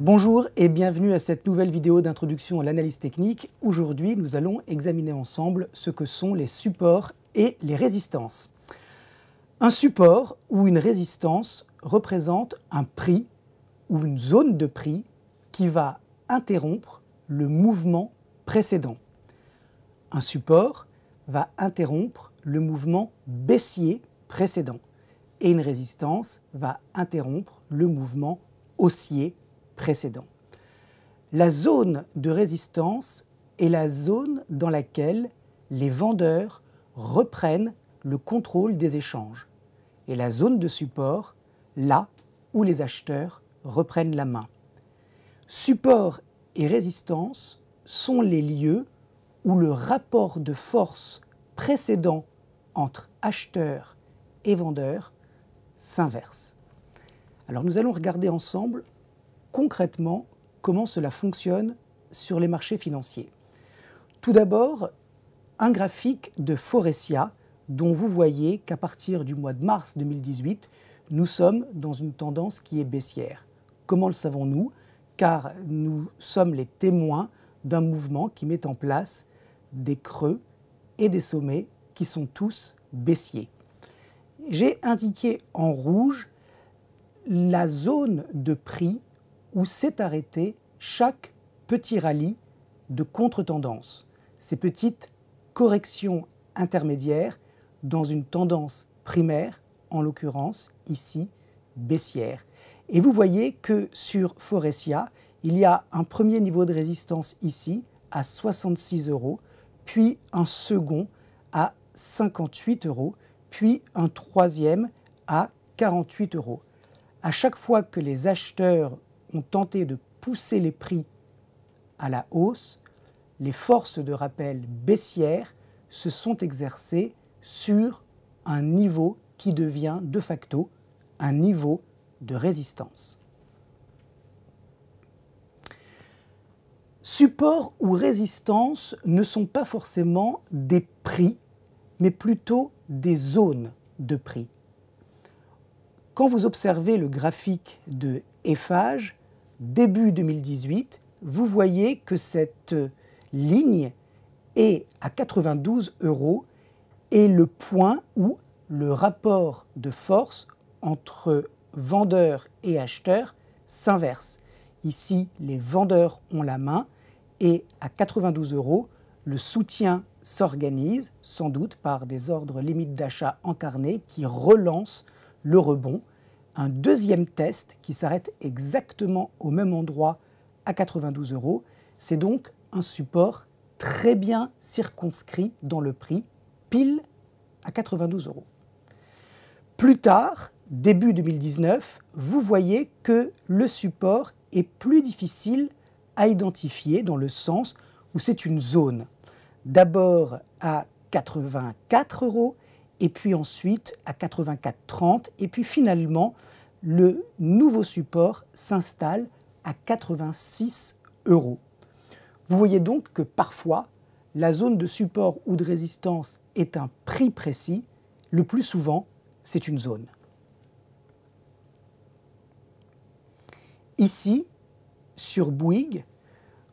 Bonjour et bienvenue à cette nouvelle vidéo d'introduction à l'analyse technique. Aujourd'hui, nous allons examiner ensemble ce que sont les supports et les résistances. Un support ou une résistance représente un prix ou une zone de prix qui va interrompre le mouvement précédent. Un support va interrompre le mouvement baissier précédent et une résistance va interrompre le mouvement haussier précédent. La zone de résistance est la zone dans laquelle les vendeurs reprennent le contrôle des échanges et la zone de support, là où les acheteurs reprennent la main. Support et résistance sont les lieux où le rapport de force précédent entre acheteurs et vendeurs s'inverse. Alors nous allons regarder ensemble concrètement comment cela fonctionne sur les marchés financiers. Tout d'abord, un graphique de Forestia dont vous voyez qu'à partir du mois de mars 2018, nous sommes dans une tendance qui est baissière. Comment le savons-nous? Car nous sommes les témoins d'un mouvement qui met en place des creux et des sommets qui sont tous baissiers. J'ai indiqué en rouge la zone de prix où s'est arrêté chaque petit rallye de contre-tendance, ces petites corrections intermédiaires dans une tendance primaire, en l'occurrence ici baissière. Et vous voyez que sur Forestia, il y a un premier niveau de résistance ici à 66 €, puis un second à 58 €, puis un troisième à 48 €. À chaque fois que les acheteurs ont tenté de pousser les prix à la hausse, les forces de rappel baissières se sont exercées sur un niveau qui devient de facto un niveau de résistance. Support ou résistance ne sont pas forcément des prix, mais plutôt des zones de prix. Quand vous observez le graphique de Eiffage, début 2018, vous voyez que cette ligne est à 92 € et le point où le rapport de force entre vendeurs et acheteurs s'inverse. Ici, les vendeurs ont la main et à 92 €, le soutien s'organise, sans doute par des ordres limites d'achat encarnés qui relancent le rebond. Un deuxième test qui s'arrête exactement au même endroit à 92 €. C'est donc un support très bien circonscrit dans le prix, pile à 92 €. Plus tard, début 2019, vous voyez que le support est plus difficile à identifier dans le sens où c'est une zone. D'abord à 84 € et puis ensuite à 84,30 et puis finalement le nouveau support s'installe à 86 €. Vous voyez donc que parfois la zone de support ou de résistance est un prix précis, le plus souvent c'est une zone. Ici, sur Bouygues,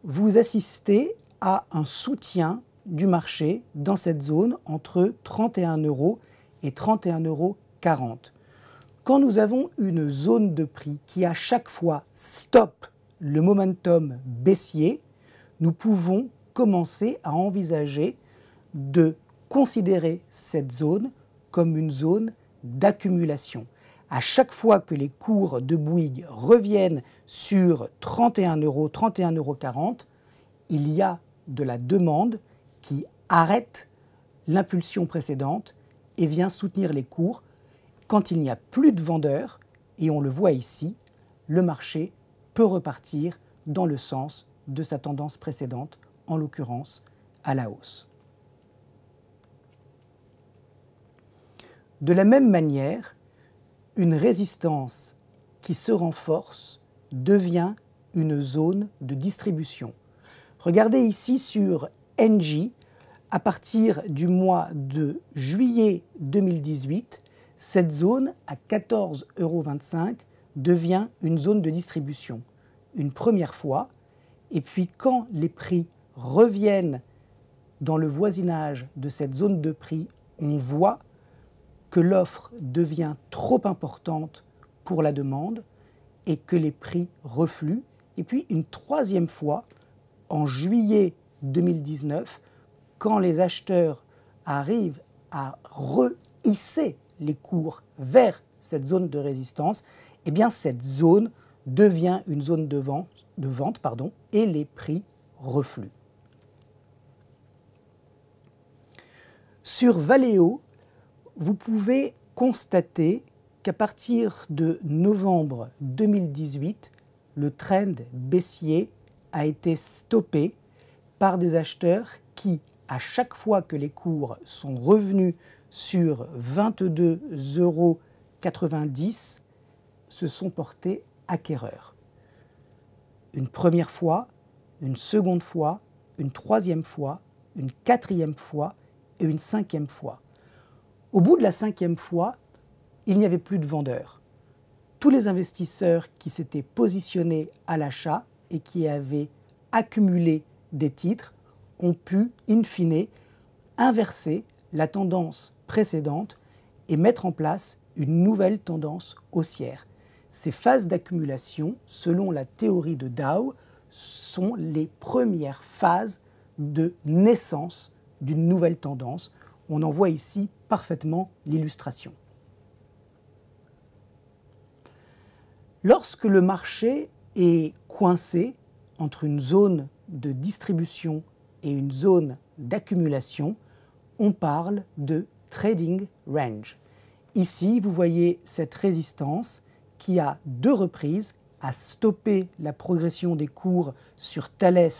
vous assistez à un soutien du marché dans cette zone entre 31 € et 31,40 €. Quand nous avons une zone de prix qui à chaque fois stoppe le momentum baissier, nous pouvons commencer à envisager de considérer cette zone comme une zone d'accumulation. À chaque fois que les cours de Bouygues reviennent sur 31 €, 31,40 €, il y a de la demande qui arrête l'impulsion précédente et vient soutenir les cours. Quand il n'y a plus de vendeurs, et on le voit ici, le marché peut repartir dans le sens de sa tendance précédente, en l'occurrence à la hausse. De la même manière, une résistance qui se renforce devient une zone de distribution. Regardez ici sur Engie, à partir du mois de juillet 2018, cette zone à 14,25 € devient une zone de distribution. une première fois, et puis quand les prix reviennent dans le voisinage de cette zone de prix, on voit que l'offre devient trop importante pour la demande et que les prix refluent. Et puis une troisième fois, en juillet 2019, quand les acheteurs arrivent à rehisser les cours vers cette zone de résistance, eh bien cette zone devient une zone de vente, et les prix refluent. Sur Valeo, vous pouvez constater qu'à partir de novembre 2018, le trend baissier a été stoppé par des acheteurs qui, à chaque fois que les cours sont revenus sur 22,90 €, se sont portés acquéreurs. Une première fois, une seconde fois, une troisième fois, une quatrième fois et une cinquième fois. Au bout de la cinquième fois, il n'y avait plus de vendeurs. Tous les investisseurs qui s'étaient positionnés à l'achat et qui avaient accumulé des titres ont pu, in fine, inverser la tendance précédente et mettre en place une nouvelle tendance haussière. Ces phases d'accumulation, selon la théorie de Dow, sont les premières phases de naissance d'une nouvelle tendance. On en voit ici parfaitement l'illustration. Lorsque le marché est coincé entre une zone de distribution et une zone d'accumulation, on parle de trading range. Ici, vous voyez cette résistance qui, à 2 reprises, a stoppé la progression des cours sur Thales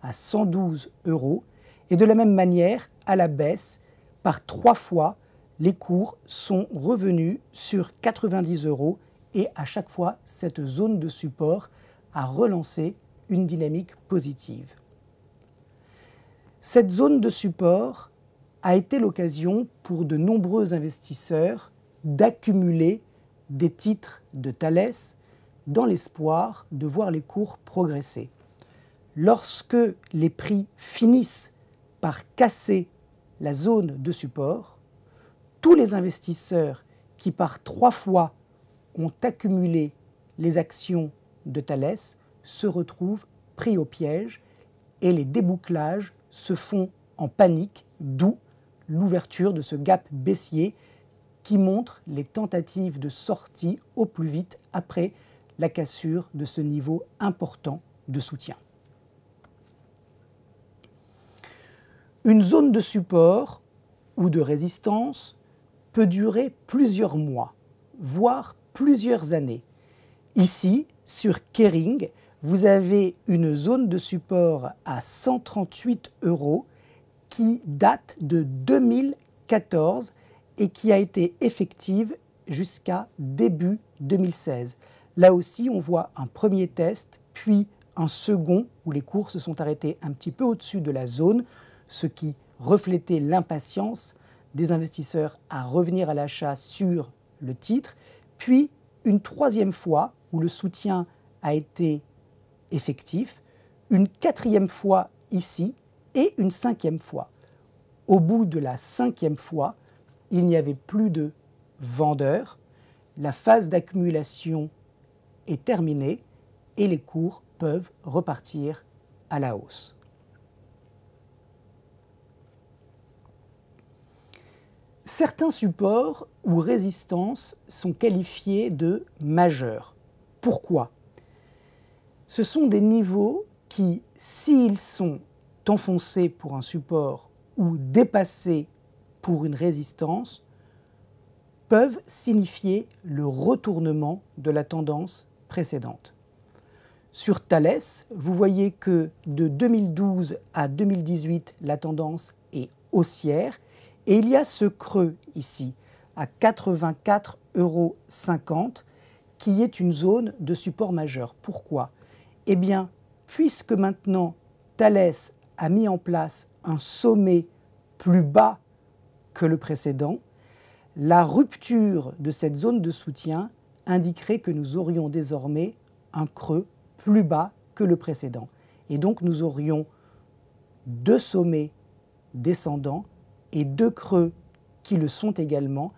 à 112 €. Et de la même manière, à la baisse, par 3 fois, les cours sont revenus sur 90 € et à chaque fois, cette zone de support a relancé une dynamique positive. Cette zone de support a été l'occasion pour de nombreux investisseurs d'accumuler des titres de Thales dans l'espoir de voir les cours progresser. Lorsque les prix finissent par casser la zone de support, tous les investisseurs qui par 3 fois ont accumulé les actions de Thales se retrouvent pris au piège et les débouclages se font en panique, d'où l'ouverture de ce gap baissier qui montre les tentatives de sortie au plus vite après la cassure de ce niveau important de soutien. Une zone de support ou de résistance peut durer plusieurs mois, voire plusieurs années. Ici, sur Kering, vous avez une zone de support à 138 € qui date de 2014 et qui a été effective jusqu'à début 2016. Là aussi, on voit un premier test, puis un second où les cours se sont arrêtés un petit peu au-dessus de la zone, ce qui reflétait l'impatience des investisseurs à revenir à l'achat sur le titre, puis une troisième fois où le soutien a été effectif, une quatrième fois ici et une cinquième fois. Au bout de la cinquième fois, il n'y avait plus de vendeurs, la phase d'accumulation est terminée et les cours peuvent repartir à la hausse. Certains supports ou résistances sont qualifiés de majeurs. Pourquoi? Ce sont des niveaux qui, s'ils sont enfoncés pour un support ou dépassés pour une résistance, peuvent signifier le retournement de la tendance précédente. Sur Thales, vous voyez que de 2012 à 2018, la tendance est haussière et il y a ce creux ici, à 84,50 € qui est une zone de support majeur. Pourquoi? Eh bien, puisque maintenant Thales a mis en place un sommet plus bas que le précédent, la rupture de cette zone de soutien indiquerait que nous aurions désormais un creux plus bas que le précédent. Et donc nous aurions deux sommets descendants et deux creux qui le sont également,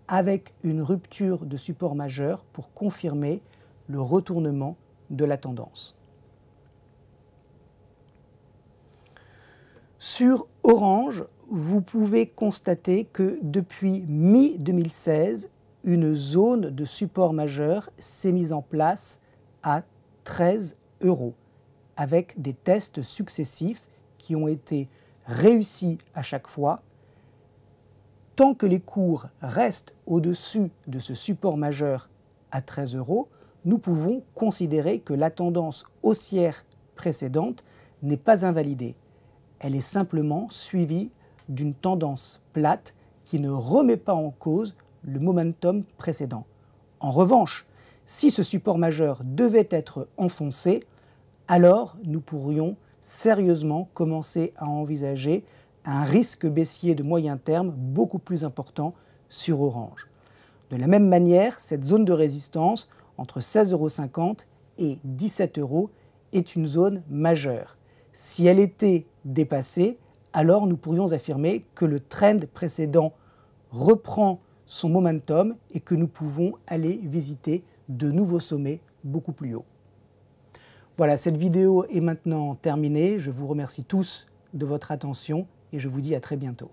avec une rupture de support majeur pour confirmer le retournement de la tendance. Sur Orange, vous pouvez constater que depuis mi-2016, une zone de support majeur s'est mise en place à 13 €, avec des tests successifs qui ont été réussis à chaque fois. Tant que les cours restent au-dessus de ce support majeur à 13 €, nous pouvons considérer que la tendance haussière précédente n'est pas invalidée. Elle est simplement suivie d'une tendance plate qui ne remet pas en cause le momentum précédent. En revanche, si ce support majeur devait être enfoncé, alors nous pourrions sérieusement commencer à envisager un risque baissier de moyen terme beaucoup plus important sur Orange. De la même manière, cette zone de résistance entre 16,50 € et 17 € est une zone majeure. Si elle était dépassée, alors nous pourrions affirmer que le trend précédent reprend son momentum et que nous pouvons aller visiter de nouveaux sommets beaucoup plus hauts. Voilà, cette vidéo est maintenant terminée. Je vous remercie tous de votre attention et je vous dis à très bientôt.